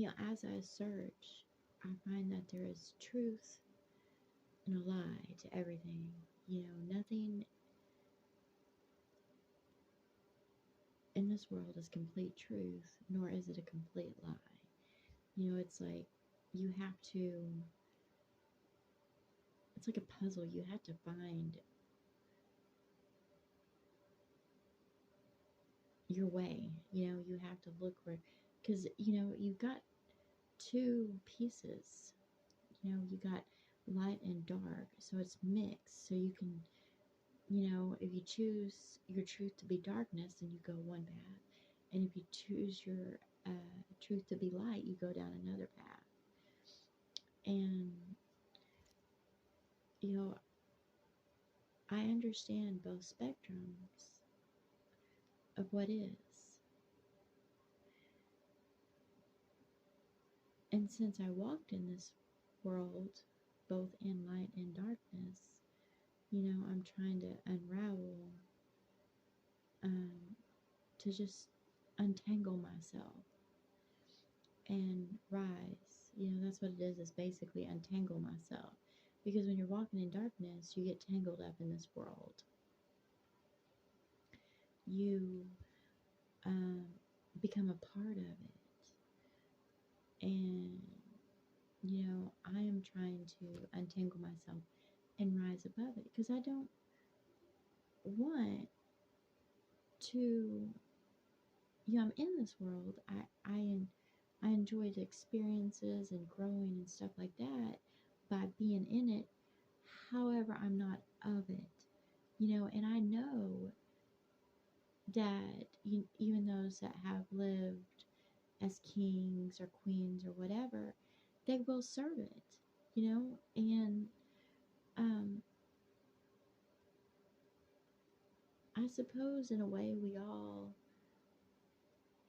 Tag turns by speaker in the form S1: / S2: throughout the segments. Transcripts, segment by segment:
S1: as I search, I find that there is truth and a lie to everything. Nothing in this world is complete truth, nor is it a complete lie. It's like you have to, it's like a puzzle. You have to find your way. You have to look where, because, you've got two pieces. You got light and dark, so it's mixed. So you can, if you choose your truth to be darkness, then you go one path. And if you choose your truth to be light, you go down another path. And, you know, I understand both spectrums of what is. And since I walked in this world, both in light and darkness, I'm trying to unravel, um, to just untangle myself and rise. That's what it is basically untangle myself. Because when you're walking in darkness, you get tangled up in this world. You um, become a part of it. And, I am trying to untangle myself and rise above it because I don't want to, I'm in this world. I enjoy the experiences and growing and stuff like that by being in it. However, I'm not of it, and I know that even those that have lived as kings or queens or whatever, they will serve it, and um, I suppose in a way we all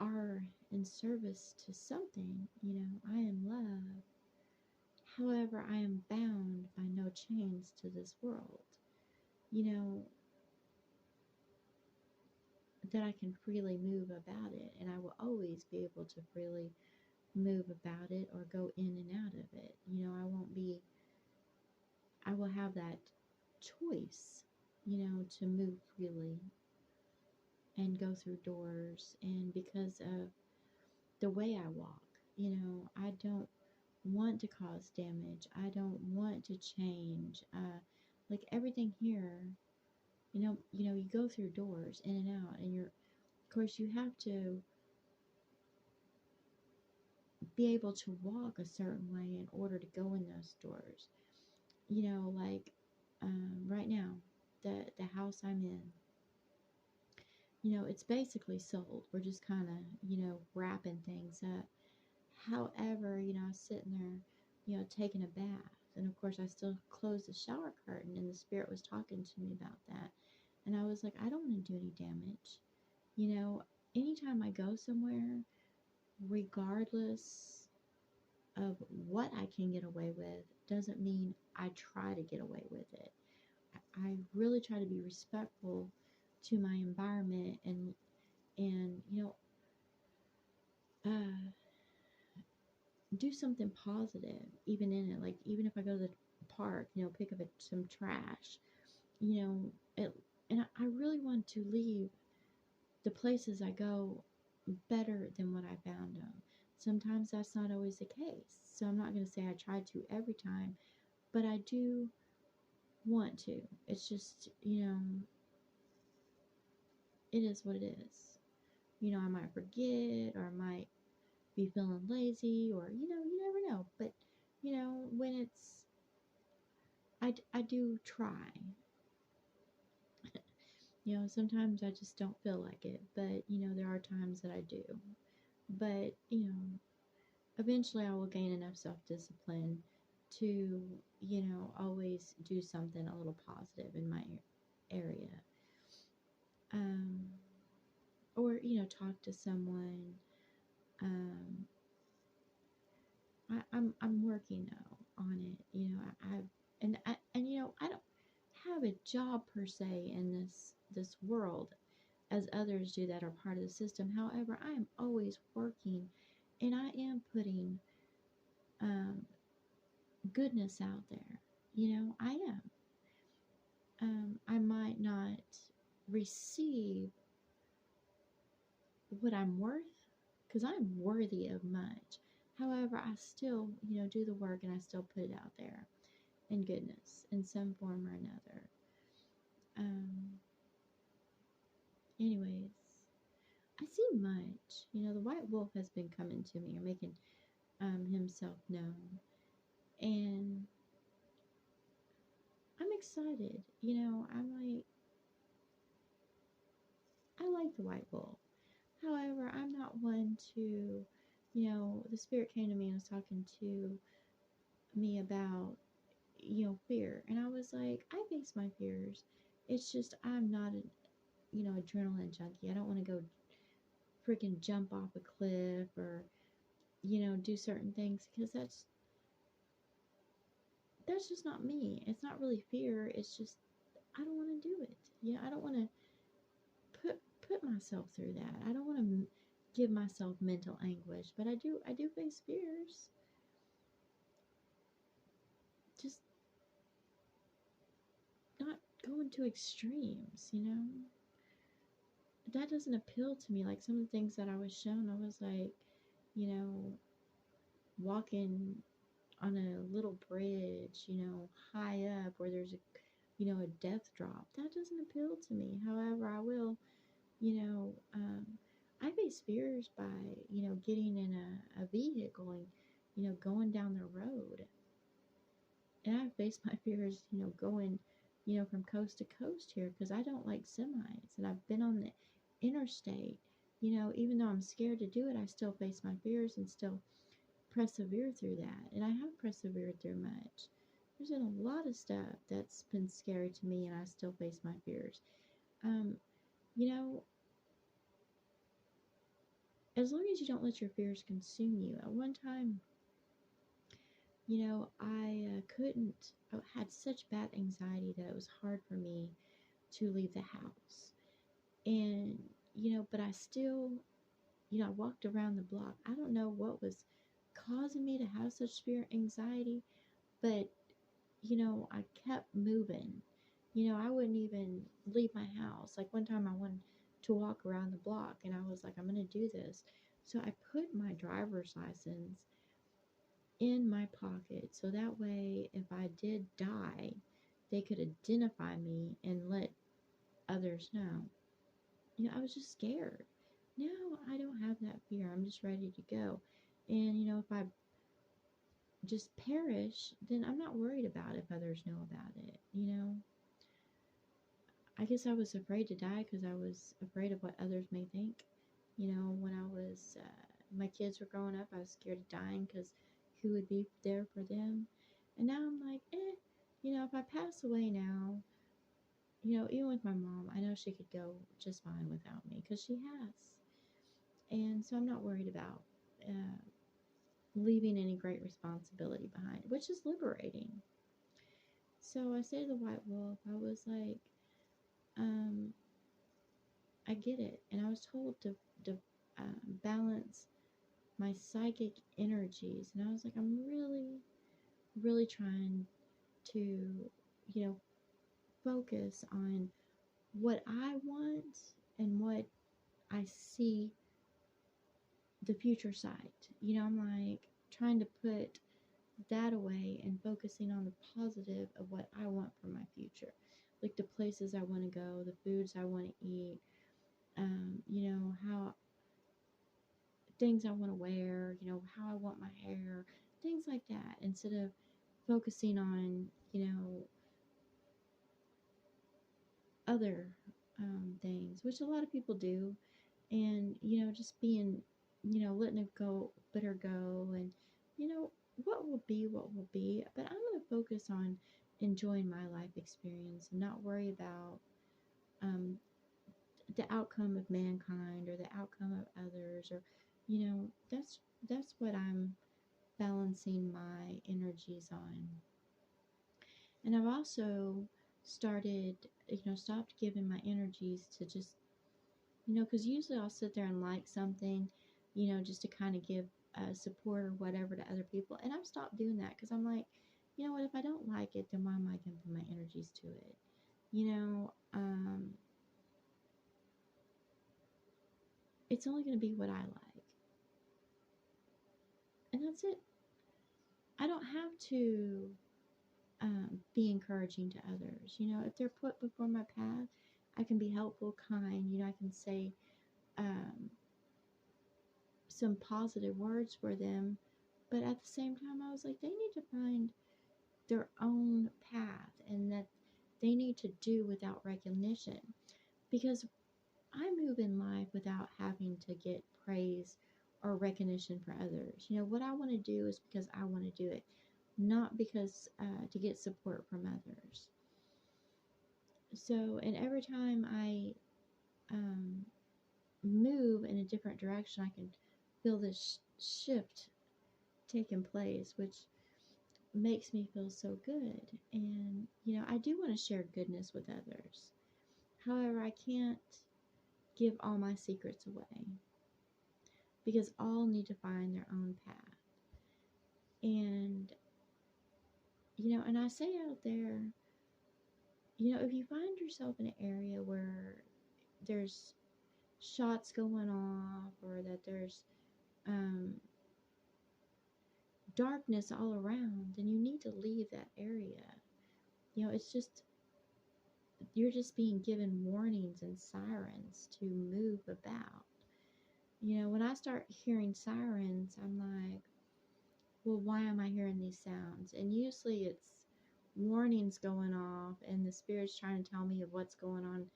S1: are in service to something. I am love. However, I am bound by no chains to this world, you know, that I can freely move about it, and I will always be able to freely move about it or go in and out of it. I will have that choice, to move freely and go through doors. And because of the way I walk, I don't want to cause damage. I don't want to change. Like everything here, you go through doors in and out, and of course, you have to be able to walk a certain way in order to go in those doors. Like right now, the house I'm in, it's basically sold. We're just kind of, wrapping things up. However, I was sitting there, taking a bath. And of course, I still closed the shower curtain, and the spirit was talking to me about that. And I was like, I don't want to do any damage. Anytime I go somewhere, regardless of what I can get away with, doesn't mean I try to get away with it. I really try to be respectful to my environment and uh, do something positive even in it. Like even if I go to the park, pick up some trash, it, and I really want to leave the places I go better than what I found them. Sometimes that's not always the case. So I'm not going to say I try to every time, but I do want to. It's just, it is what it is. I might forget or I might be feeling lazy or, you never know. But, when I do try. Sometimes I just don't feel like it, but, there are times that I do. But, eventually I will gain enough self-discipline to, always do something a little positive in my area. Um, or, talk to someone. Um, I'm working though on it. I've and I don't have a job per se in this world as others do that are part of the system. However, I am always working and I am putting um, goodness out there. I am. I might not receive what I'm worth because I'm worthy of much. However, I still, do the work and I still put it out there in goodness in some form or another. Um, Anyways, I see much. The white wolf has been coming to me or making himself known. And I'm excited. I like the white wolf. However, I'm not one to, the spirit came to me and was talking to me about, fear. And I was like, I face my fears. It's just I'm not a, adrenaline junkie. I don't want to go freaking jump off a cliff or, do certain things because that's just not me. It's not really fear. It's just I don't want to do it. I don't want to put myself through that. I don't want to give myself mental anguish, but I do face fears. Just not going to extremes. That doesn't appeal to me. Like some of the things that I was shown, I was like, you know, walking on a little bridge, high up where there's a death drop. That doesn't appeal to me. However, I will, you know, um, I face fears by, getting in a vehicle and, going down the road. And I face my fears, going, from coast to coast here because I don't like semis. And I've been on the interstate, even though I'm scared to do it, I still face my fears and still persevere through that. And I have persevered through much. There's been a lot of stuff that's been scary to me, and I still face my fears. Um, you know, as long as you don't let your fears consume you. At one time, I couldn't, I had such bad anxiety that it was hard for me to leave the house. And, but I still, I walked around the block. I don't know what was causing me to have such severe anxiety, but, I kept moving. I wouldn't even leave my house. Like one time I wanted to walk around the block and I was like, I'm going to do this. So I put my driver's license in my pocket so that way if I did die, they could identify me and let others know. I was just scared. Now I don't have that fear. I'm just ready to go. And, if I just perish, then I'm not worried about if others know about it. I guess I was afraid to die because I was afraid of what others may think. When I was, my kids were growing up, I was scared of dying because who would be there for them? And now I'm like, if I pass away now, even with my mom, I know she could go just fine without me because she has. And so I'm not worried about uh, leaving any great responsibility behind, which is liberating. So I say to the white wolf, I was like, um, I get it. And I was told to balance my psychic energies. And I was like, I'm really, really trying to, focus on what I want and what I see the future sight. I'm like trying to put that away and focusing on the positive of what I want for my future. Like the places I want to go, the foods I want to eat, how things I want to wear, how I want my hair, things like that, instead of focusing on, other things, which a lot of people do, and, just being, letting it go, let her go, and, what will be. But I'm going to focus on enjoying my life experience and not worry about um, the outcome of mankind or the outcome of others, or, that's what I'm balancing my energies on. And I've also started, stopped giving my energies to just, because usually I'll sit there and like something, just to kind of give support or whatever to other people. And I've stopped doing that because I'm like, you know what, if I don't like it, then why am I going to put my energies to it? You know, it's only going to be what I like. And that's it. I don't have to be encouraging to others. You know, if they're put before my path, I can be helpful, kind. You know, I can say um, some positive words for them. But at the same time, I was like, they need to find their own path and that they need to do without recognition. Because I move in life without having to get praise or recognition for others. You know, what I want to do is because I want to do it, not because to get support from others. So, and every time I um, move in a different direction, I can feel this shift taking place, which makes me feel so good. And, you know, I do want to share goodness with others. However, I can't give all my secrets away because all need to find their own path. And, you know, and I say out there, you know, if you find yourself in an area where there's shots going off or that there's um, darkness all around, then you need to leave that area. You know, it's just, you're just being given warnings and sirens to move about. You know, when I start hearing sirens, I'm like, well, why am I hearing these sounds? And usually it's warnings going off, and the spirit's trying to tell me of what's going on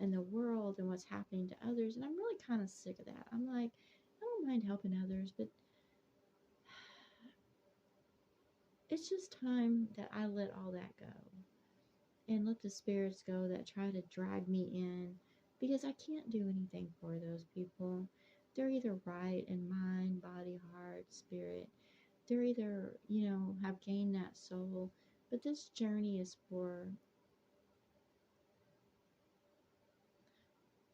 S1: in the world and what's happening to others. And I'm really kind of sick of that. I'm like, I don't mind helping others, but it's just time that I let all that go and let the spirits go that try to drag me in, because I can't do anything for those people. They're either right in mind, body, heart, spirit. They're either, you know, have gained that soul. But this journey is for,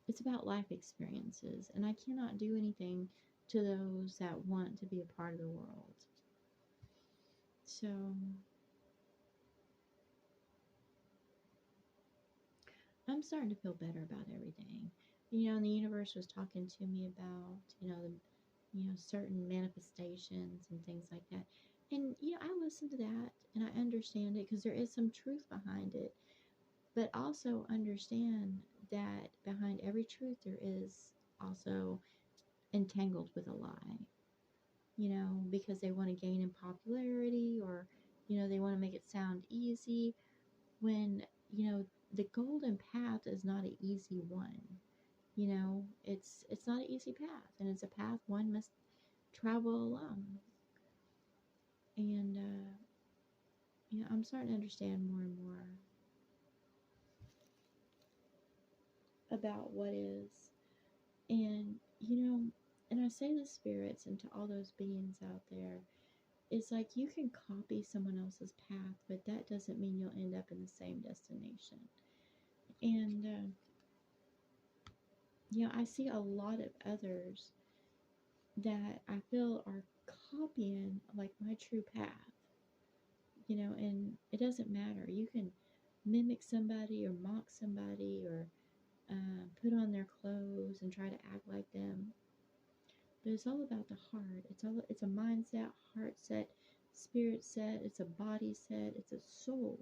S1: it's about life experiences. And I cannot do anything to those that want to be a part of the world. So I'm starting to feel better about everything. You know, and the universe was talking to me about, certain manifestations and things like that. And, you know, I listen to that and I understand it because there is some truth behind it. But also understand that behind every truth, there is also entangled with a lie, you know, because they want to gain in popularity, or, you know, they want to make it sound easy when, you know, the golden path is not an easy one. You know, it's not an easy path, and it's a path one must travel alone. And you know, I'm starting to understand more and more about what is. And you know, and I say to spirits and to all those beings out there, it's like you can copy someone else's path, but that doesn't mean you'll end up in the same destination. And you know, I see a lot of others that I feel are copying like my true path, you know, and it doesn't matter. You can mimic somebody or mock somebody or put on their clothes and try to act like them. But it's all about the heart. It's a mindset, heart set, spirit set, it's a body set, it's a soul.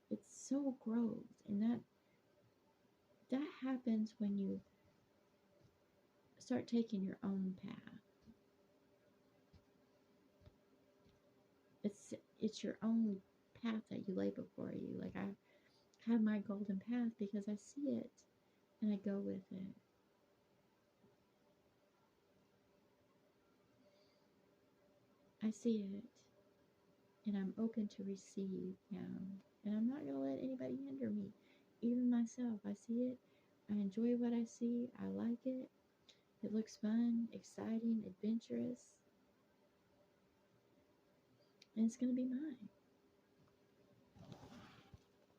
S1: It's soul growth. And that happens when you start taking your own path. It's your own path that you lay before you. Like I have my golden path because I see it and I go with it. I see it and I'm open to receive now. And I'm not going to let anybody hinder me, even myself. I see it. I enjoy what I see. I like it. It looks fun, exciting, adventurous, and it's going to be mine.